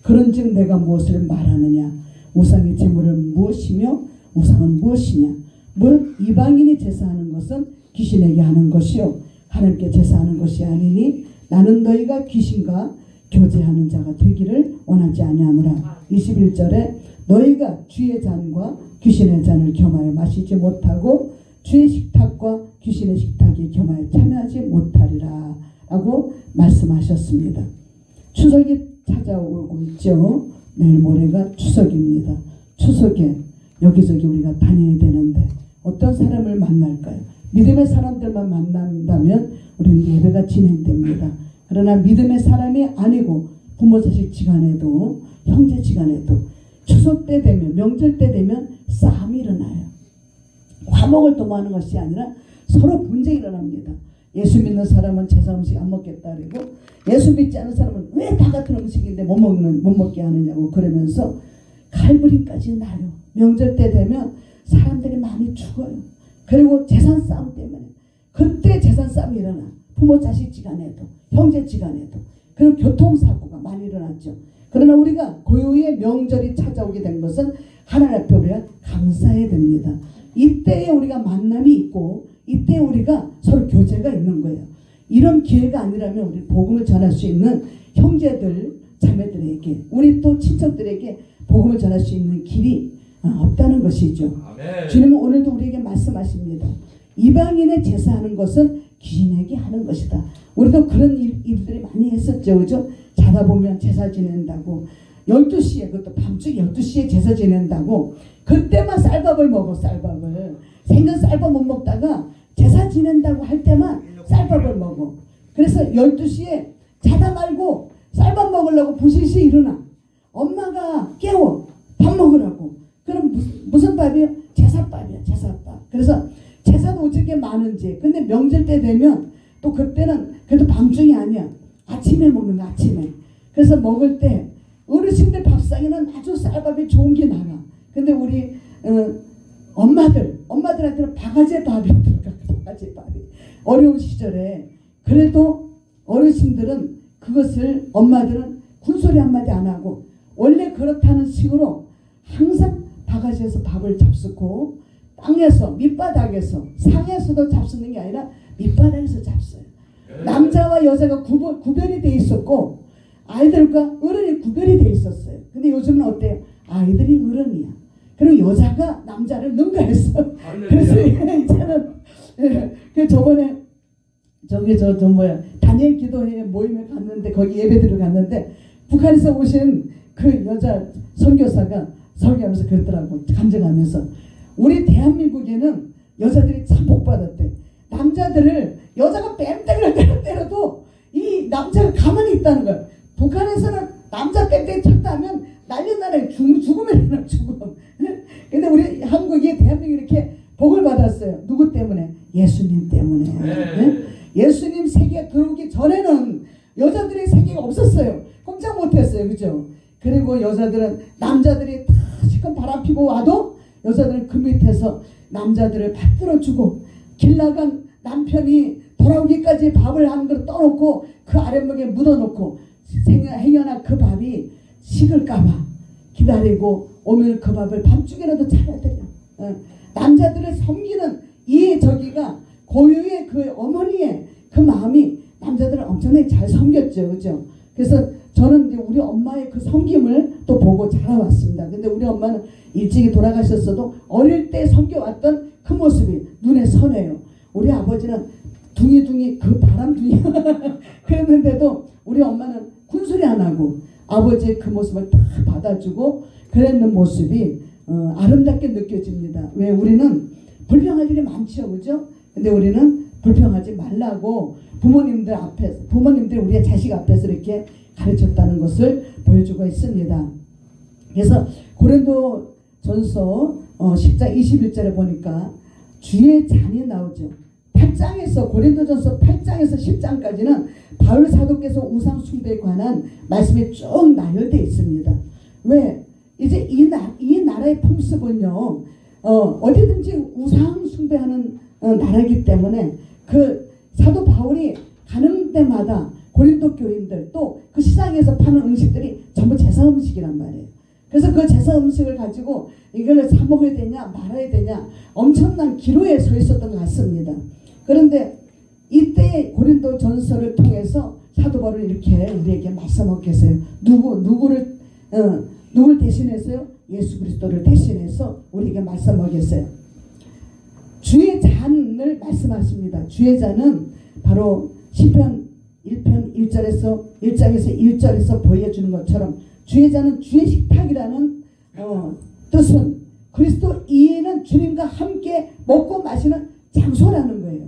그런즉 내가 무엇을 말하느냐. 우상의 제물은 무엇이며 우상은 무엇이냐. 무릇 이방인이 제사하는 것은 귀신에게 하는 것이요 하나님께 제사하는 것이 아니니 나는 너희가 귀신과 교제하는 자가 되기를 원하지 아니하노라. 21절에 너희가 주의 잔과 귀신의 잔을 겸하여 마시지 못하고 주의 식탁과 귀신의 식탁에 겸하여 참여하지 못하리라 라고 말씀하셨습니다. 추석이 찾아오고 있죠. 내일 모레가 추석입니다. 추석에 여기저기 우리가 다녀야 되는데 어떤 사람을 만날까요? 믿음의 사람들만 만난다면 우리는 예배가 진행됩니다. 그러나 믿음의 사람이 아니고 부모 자식 지간에도 형제 지간에도 추석 때 되면 명절 때 되면 싸움이 일어나요. 화목을 도모하는 것이 아니라 서로 분쟁이 일어납니다. 예수 믿는 사람은 제사 음식 안 먹겠다 그리고 예수 믿지 않는 사람은 왜 다 같은 음식인데 못 먹게 하느냐고 그러면서 칼부림까지 나요. 명절 때 되면 사람들이 많이 죽어요. 그리고 재산 싸움 때문에 그때 재산 싸움이 일어나. 부모 자식 지간에도 형제 지간에도 그리고 교통사고가 많이 일어났죠. 그러나 우리가 고유의 명절이 찾아오게 된 것은 하나님 앞에 우리가 감사해야 됩니다. 이때에 우리가 만남이 있고 이때 우리가 서로 교제가 있는 거예요. 이런 기회가 아니라면 우리 복음을 전할 수 있는 형제들 자매들에게 우리 또 친척들에게 복음을 전할 수 있는 길이 없다는 것이죠. 아멘. 주님은 오늘도 우리에게 말씀하십니다. 이방인의 제사하는 것은 귀신에게 하는 것이다. 우리도 그런 일들이 많이 했었죠. 그죠? 자다 보면 제사 지낸다고 12시에 그것도 밤중에 12시에 제사 지낸다고 그때만 쌀밥을 먹어. 쌀밥을 생전 쌀밥 못 먹다가 제사 지낸다고 할 때만 쌀밥을 먹어. 그래서 12시에 자다 말고 쌀밥 먹으려고 부실시 일어나. 엄마가 깨워. 밥 먹으라고. 그럼 무슨 밥이요? 제사밥이야. 제사밥. 그래서 제사도 어떻게 많은지. 근데 명절 때 되면 또 그때는 그래도 밤중이 아니야. 아침에 먹는 거 아침에. 그래서 먹을 때 어르신들 밥상에는 아주 쌀밥이 좋은 게 나가. 근데 우리 엄마들한테는 바가지 밥이 들어가. 바가지 밥이. 어려운 시절에 그래도 어르신들은 그것을 엄마들은 군소리 한마디 안 하고 원래 그렇다는 식으로 항상 바가지에서 밥을 잡수고 땅에서 밑바닥에서 상에서도 잡수는 게 아니라 밑바닥에서 잡수요. 남자와 여자가 구별이 돼 있었고 아이들과 어른이 구별이 돼 있었어요. 근데 요즘은 어때요? 아이들이 어른이야. 그리고 여자가 남자를 능가했어. 그래서 이제는 저번에 다니엘 기도회 모임에 갔는데 거기 예배드리러 갔는데 북한에서 오신 그 여자 선교사가 설교하면서 그러더라고. 감정하면서 우리 대한민국에는 여자들이 참 복받았대. 남자들을 여자가 뺨때리를 때려도 이 남자가 가만히 있다는 거야. 북한에서는 남자 뺨때리 쳤다 하면 난리 나라에 죽음에 일어나 죽음. 근데 우리 한국이 대한민국이 이렇게 복을 받았어요. 누구 때문에? 예수님 때문에. 네? 예수님 세계에 들어오기 전에는 여자들의 세계가 없었어요. 꼼짝 못했어요. 그죠? 그리고 여자들은 남자들이 다 시큰 바람 피고 와도 여자들은 그 밑에서 남자들을 받들어주고 길 나간 남편이 돌아오기까지 밥을 한 그릇 떠놓고 그 아랫목에 묻어놓고 행여나 그 밥이 식을까봐 기다리고 오면 그 밥을 밤중에라도 차려야 돼요. 남자들을 섬기는 이 저기가 고유의 그 어머니의 그 마음이 남자들을 엄청나게 잘 섬겼죠. 그죠? 그래서 저는 이제 우리 엄마의 그 섬김을 또 보고 자라왔습니다. 근데 우리 엄마는 일찍이 돌아가셨어도 어릴 때 섬겨왔던 그 모습이 눈에 선해요. 우리 아버지는 둥이둥이 그 바람둥이 그랬는데도 우리 엄마는 군소리 안 하고 아버지의 그 모습을 다 받아주고 그랬는 모습이 아름답게 느껴집니다. 왜? 우리는 불평할 일이 많죠. 그죠? 근데 우리는 불평하지 말라고 부모님들이 우리의 자식 앞에서 이렇게 가르쳤다는 것을 보여주고 있습니다. 그래서 고린도전서 10장 21절에 보니까 주의 잔이 나오죠. 8장에서 고린도전서 8장에서 10장까지는 바울 사도께서 우상 숭배에 관한 말씀이 쭉 나열되어 있습니다. 왜? 이제 이 나라의 풍습은요. 어디든지 우상 숭배하는 나라이기 때문에 그 사도 바울이 가는 데마다 고린도 교인들 또 그 시장에서 파는 음식들이 음식이란 말이에요. 그래서 그 제사 음식을 가지고 이걸 사 먹어야 되냐 말아야 되냐 엄청난 기로에 서 있었던 것 같습니다. 그런데 이때 고린도 전서를 통해서 사도 바울은 이렇게 우리에게 말씀하고 계세요. 누구를 대신해서요? 예수 그리스도를 대신해서 우리에게 말씀하고 계세요. 주의 잔을 말씀하십니다. 주의 잔은 바로 시편 1편 1장에서 1절에서 보여주는 것처럼 주의 잔은 주의 식탁이라는 뜻은 그리스도 이에는 주님과 함께 먹고 마시는 장소라는 거예요.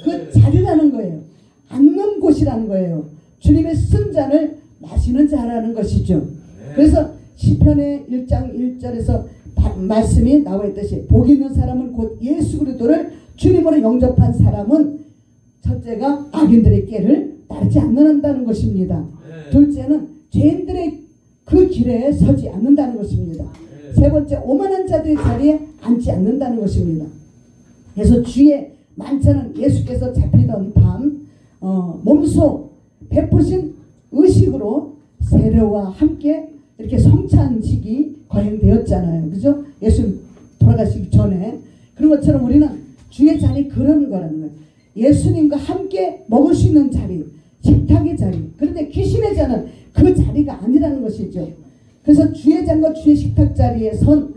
그 자리라는 거예요. 앉는 곳이라는 거예요. 주님의 쓴 잔을 마시는 자라는 것이죠. 그래서 시편의 1장 1절에서 말씀이 나와 있듯이 복 있는 사람은 곧 예수 그리스도를 주님으로 영접한 사람은 첫째가 악인들의 길을 따르지 않는다는 것입니다. 둘째는 죄인들의 그 길에 서지 않는다는 것입니다. 세 번째 오만한 자들의 자리에 앉지 않는다는 것입니다. 그래서 주의 만찬은 예수께서 잡히던 밤 몸소 베푸신 의식으로 세례와 함께 이렇게 성찬식이 거행되었잖아요. 그죠? 예수 돌아가시기 전에. 그런 것처럼 우리는 주의 잔이 그런 거라는 거예요. 예수님과 함께 먹을 수 있는 자리, 식탁의 자리. 그런데 귀신의 잔은 그 자리가 아니라는 것이죠. 그래서 주의 잔과 주의 식탁 자리에 선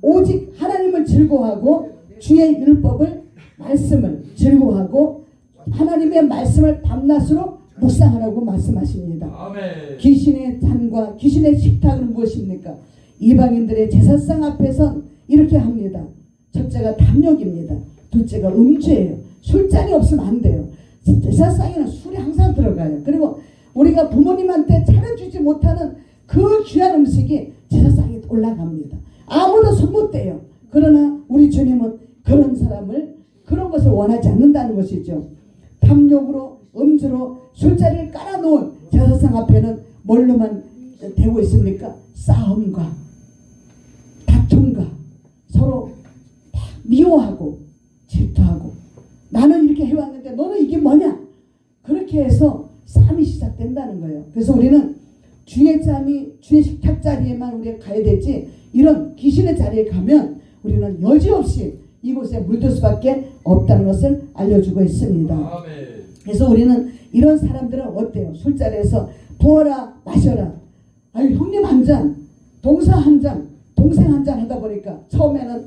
오직 하나님을 즐거워하고 주의 율법을 말씀을 즐거워하고 하나님의 말씀을 밤낮으로 묵상하라고 말씀하십니다. 아멘. 귀신의 잔과 귀신의 식탁은 무엇입니까? 이방인들의 제사상 앞에서 이렇게 합니다. 첫째가 탐욕입니다. 둘째가 음주예요. 술잔이 없으면 안 돼요. 제사상에는 술이 항상 들어가요. 그리고 우리가 부모님한테 차려주지 못하는 그 귀한 음식이 제사상에 올라갑니다. 아무도 손 못 대요. 그러나 우리 주님은 그런 사람을 그런 것을 원하지 않는다는 것이죠. 탐욕으로 음주로 술자리를 깔아놓은 제사상 앞에는 뭘로만 되고 있습니까? 싸움과 다툼과 서로 미워하고 질투하고 나는 이렇게 해왔는데 너는 이게 뭐냐? 그렇게 해서 싸움이 시작된다는 거예요. 그래서 우리는 주의 잔이 주의 식탁 자리에만 우리가 가야 되지 이런 귀신의 자리에 가면 우리는 여지없이 이곳에 물들 수밖에 없다는 것을 알려주고 있습니다. 아멘. 그래서 우리는 이런 사람들은 어때요? 술자리에서 부어라 마셔라. 아유 형님 한 잔, 동사 한 잔, 동생 한 잔 하다 보니까 처음에는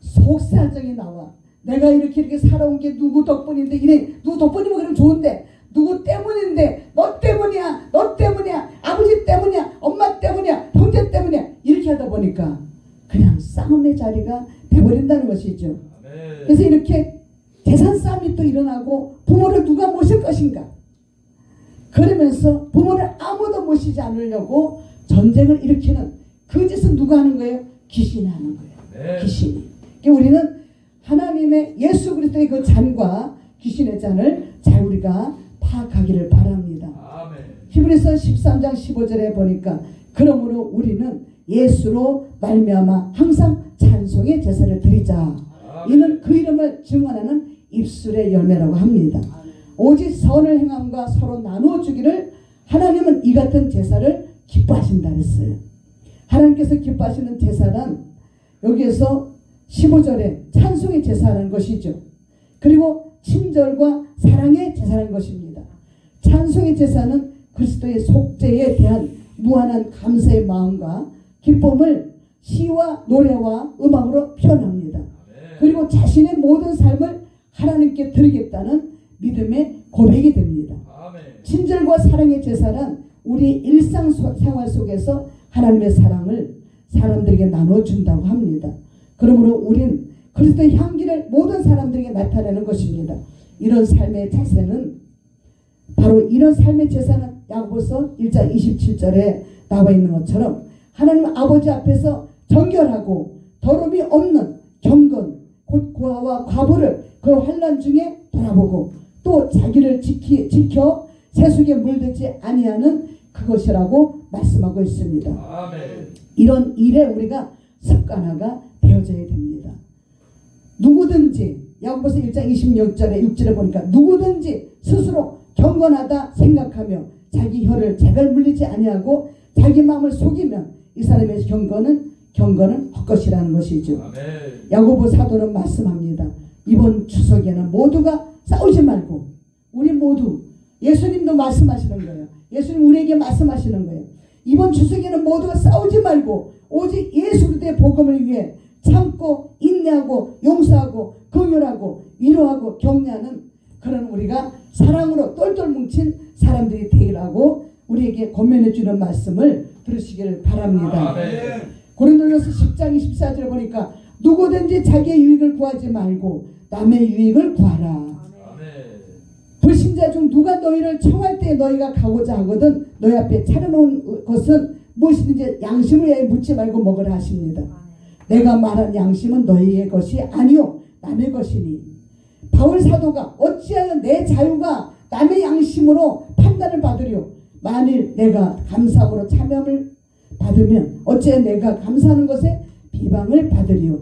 속사정이 나와. 내가 이렇게 살아온 게 누구 덕분인데 이래 누구 덕분이면 그럼 좋은데 누구 때문인데 너 때문이야 너 때문이야 아버지 때문이야 엄마 때문이야 형제 때문이야 이렇게 하다 보니까 그냥 싸움의 자리가 돼버린다는 것이죠. 그래서 이렇게 재산 싸움이 또 일어나고 부모를 누가 모실 것인가 그러면서 부모를 아무도 모시지 않으려고 전쟁을 일으키는 그 짓은 누가 하는 거예요? 귀신이 하는 거예요. 귀신이. 그러니까 우리는 하나님의 예수 그리스도의 그 잔과 귀신의 잔을 잘 우리가 파악하기를 바랍니다. 히브리서 13장 15절에 보니까 그러므로 우리는 예수로 말미암아 항상 찬송의 제사를 드리자. 이는 그 이름을 증언하는 입술의 열매라고 합니다. 오직 선을 행함과 서로 나누어 주기를 하나님은 이 같은 제사를 기뻐하신다 그랬어요. 하나님께서 기뻐하시는 제사는 여기에서 15절에 찬송의 제사라는 것이죠. 그리고 친절과 사랑의 제사라는 것입니다. 찬송의 제사는 그리스도의 속죄에 대한 무한한 감사의 마음과 기쁨을 시와 노래와 음악으로 표현합니다. 그리고 자신의 모든 삶을 하나님께 드리겠다는 믿음의 고백이 됩니다. 친절과 사랑의 제사는 우리 일상생활 속에서 하나님의 사랑을 사람들에게 나눠준다고 합니다. 그러므로 우린 그리스도의 향기를 모든 사람들에게 나타내는 것입니다. 이런 삶의 자세는 바로 이런 삶의 제사는 야고보서 1장 27절에 나와 있는 것처럼 하나님 아버지 앞에서 정결하고 더러움이 없는 경건 곧 고아와 과부를 그 환난 중에 돌아보고 또 자기를 지켜 세속에 물들지 아니하는 그것이라고 말씀하고 있습니다. 아멘. 이런 일에 우리가 습관화가 되어져야 됩니다. 누구든지 야고보서 1장 26절에 보니까 누구든지 스스로 경건하다 생각하며 자기 혀를 제발 물리지 아니하고 자기 마음을 속이면 이 사람의 경건은 헛것이라는 것이죠. 야고보 사도는 말씀합니다. 이번 추석에는 모두가 싸우지 말고, 우리 모두, 예수님도 말씀하시는 거예요. 예수님 우리에게 말씀하시는 거예요. 이번 추석에는 모두가 싸우지 말고 오직 예수 그리스도의 복음을 위해 참고 인내하고 용서하고 긍휼하고 위로하고 격려하는 그런 우리가 사랑으로 똘똘 뭉친 사람들이 되라고 우리에게 권면해 주는 말씀을 들으시기를 바랍니다. 고린도전서 10장 24절에 보니까 누구든지 자기의 유익을 구하지 말고 남의 유익을 구하라. 불신자 중 누가 너희를 청할 때 너희가 가고자 하거든 너희 앞에 차려놓은 것은 무엇이든지 양심을 위하여 묻지 말고 먹으라 하십니다. 내가 말한 양심은 너희의 것이 아니요 남의 것이니. 바울 사도가 어찌하여 내 자유가 남의 양심으로 판단을 받으려. 만일 내가 감사함으로 참여함을 받으면 어찌하여 내가 감사하는 것에 비방을 받으리요.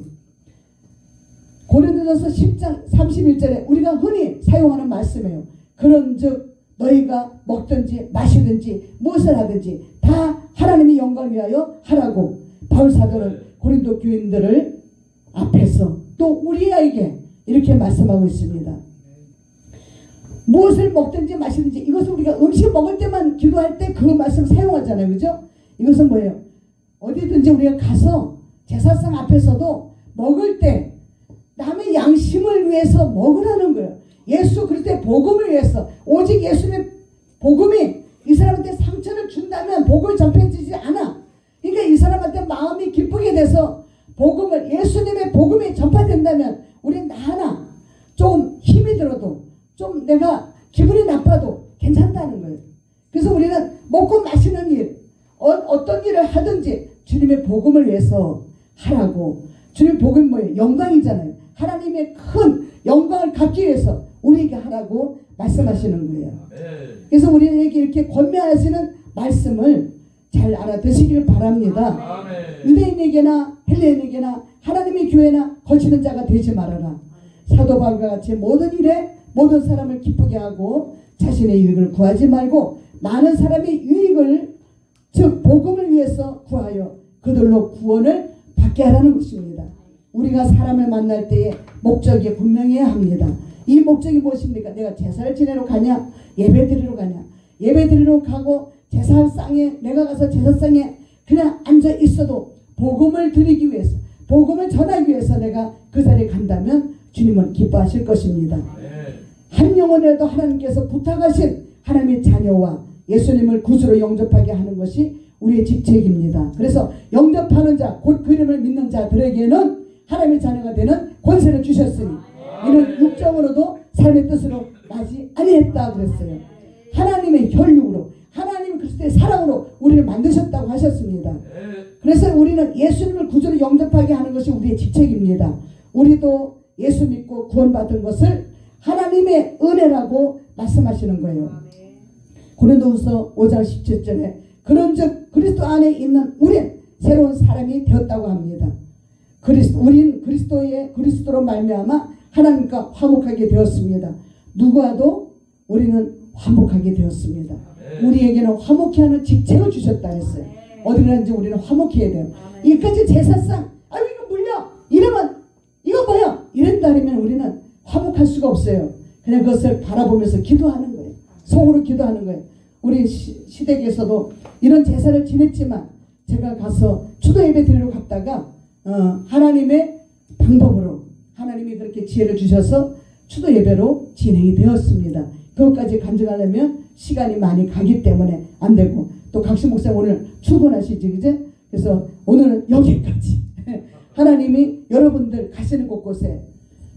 고린도전서 10장 31절에 우리가 흔히 사용하는 말씀이에요. 그런즉 너희가 먹든지 마시든지 무엇을 하든지 다 하나님의 영광을 위하여 하라고 바울 사도는 고린도 교인들을 앞에서 또 우리에게 이렇게 말씀하고 있습니다. 무엇을 먹든지 마시든지, 이것은 우리가 음식 먹을 때만 기도할 때 그 말씀 사용하잖아요. 그죠? 이것은 뭐예요? 어디든지 우리가 가서 제사상 앞에서도 먹을 때 남의 양심을 위해서 먹으라는 거예요. 예수 그리스도의 복음을 위해서. 오직 예수님의 복음이 이 사람한테 상처를 준다면 복음을 전해지지 않아. 그러니까 이 사람한테 마음이 기쁘게 돼서 복음을, 예수님의 복음이 전파된다면 우리는 나 하나 조금 힘이 들어도, 좀 내가 기분이 나빠도 괜찮다는 거예요. 그래서 우리는 먹고 마시는 일, 어떤 일을 하든지 주님의 복음을 위해서 하라고. 주님의 복음이 뭐예요? 영광이잖아요. 하나님의 큰 영광을 갖기 위해서 우리에게 하라고 말씀하시는 거예요. 그래서 우리에게 이렇게 권면하시는 말씀을 잘 알아듣시길 바랍니다. 유대인에게나 헬레인에게나 하나님의 교회나 거치는 자가 되지 말아라. 사도 바울과 같이 모든 일에 모든 사람을 기쁘게 하고 자신의 유익을 구하지 말고 많은 사람의 유익을, 즉 복음을 위해서 구하여 그들로 구원을 받게 하라는 것입니다. 우리가 사람을 만날 때에 목적이 분명해야 합니다. 이 목적이 무엇입니까? 내가 제사를 지내러 가냐? 예배 드리러 가냐? 예배 드리러 가고 제사상에, 내가 가서 제사상에 그냥 앉아 있어도 복음을 드리기 위해서, 복음을 전하기 위해서 내가 그 자리에 간다면 주님은 기뻐하실 것입니다. 한 영혼이라도 하나님께서 부탁하신 하나님의 자녀와 예수님을 구주로 영접하게 하는 것이 우리의 직책입니다. 그래서 영접하는 자, 곧 그 이름을 믿는 자들에게는 하나님의 자녀가 되는 권세를 주셨으니 이는 육정으로도 삶의 뜻으로 나지 아니했다 그랬어요. 하나님의 혈육으로, 하나님 그리스도의 사랑으로 우리를 만드셨다고 하셨습니다. 그래서 우리는 예수님을 구주로 영접하게 하는 것이 우리의 직책입니다. 우리도 예수 믿고 구원받은 것을 하나님의 은혜라고 말씀하시는 거예요. 고린도후서 5장 17절에 그런즉 그리스도 안에 있는 우린 새로운 사람이 되었다고 합니다. 우린 그리스도로 말미암아 하나님과 화목하게 되었습니다. 누구와도 우리는 화목하게 되었습니다. 우리에게는 화목해 하는 직책을 주셨다 했어요. 어디 가든지 우리는 화목해야 돼요. 이까지 제사상, 아유 이거 물려, 이러면 이거 뭐야, 이런다면 우리는 화목할 수가 없어요. 그냥 그것을 바라보면서 기도하는 거예요. 속으로 기도하는 거예요. 우리 시댁에서도 이런 제사를 지냈지만 제가 가서 추도 예배 드리러 갔다가 하나님의 방법으로 하나님이 그렇게 지혜를 주셔서 추도 예배로 진행이 되었습니다. 그것까지 간증하려면 시간이 많이 가기 때문에 안 되고, 또 각신 목사 오늘 출근하시지, 그제? 그래서 오늘은 여기까지 하나님이 여러분들 가시는 곳곳에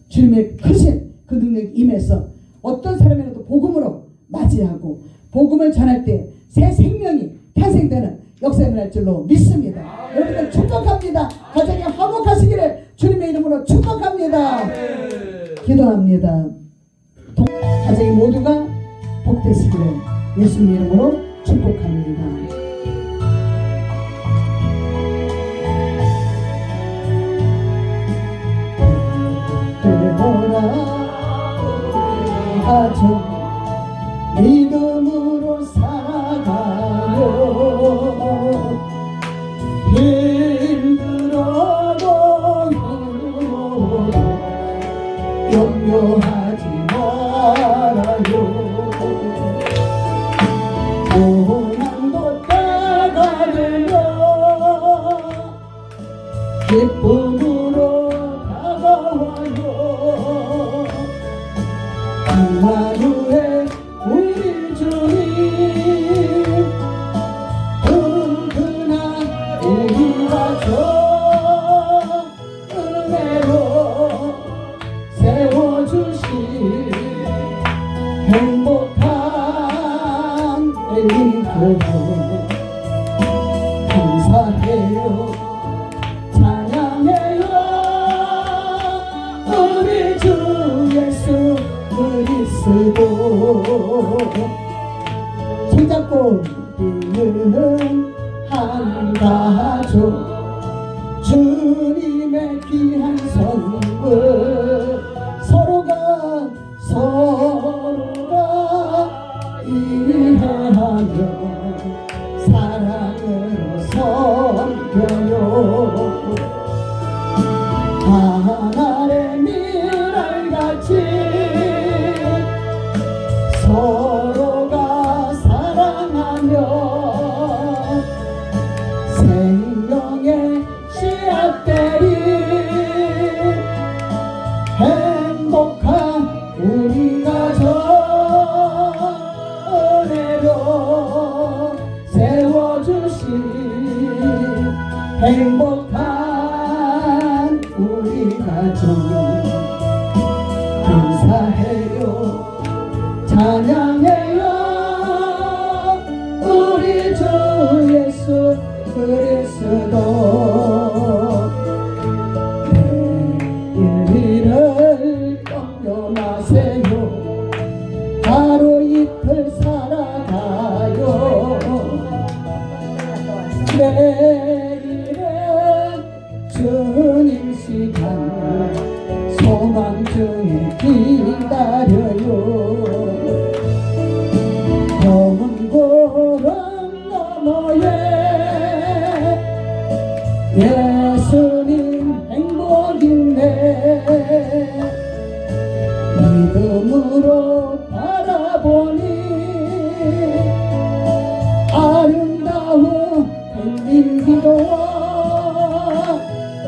주님의 크신 그 능력이 임해서 어떤 사람이라도 복음으로 맞이하고 복음을 전할 때 새 생명이 탄생되는 역사에 일어날 줄로 믿습니다. 여러분들 축복합니다. 가정이 화목하시기를 주님의 이름으로 축복합니다. 기도합니다. 가정이 모두가 복되시기를 예수님 이름으로 축복합니다. 믿음으로 살아가요. 기쁨으로 다가와요. 임마누엘 우리 주님 그날 우리 가족 은혜로 세워주신 행복한 엘리교회 감사해요. 찬양해요. 우리 주 예수 그리스도 손잡고 뛰는 한 가족 주님의 귀한 선물 서로가 이해하며 사랑으로 섬겨요. 하늘의 미랄같이 서로가 사랑하며 생명의 씨앗들이 행복한 우리 가족 은혜로 세워주신 행복한 우리 가족 감사해요. 찬양해요. 우리 주 예수 그리스도 내일을 염려마세요. 하루 이틀 살아가요. 내일은 주님 시간 소망 중에 기다려요. 검은 구름 너머에 예수님 행복 있네. 믿음으로 바라보니 아름다운 엘림기도와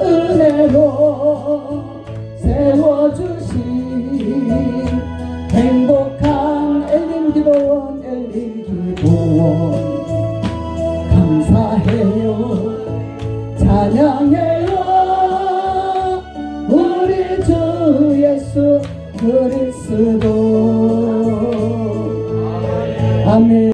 은혜로 세워주신 행복한 엘림기도원 감사해요. 찬양해요. 우리 주 예수 그리스도 아멘.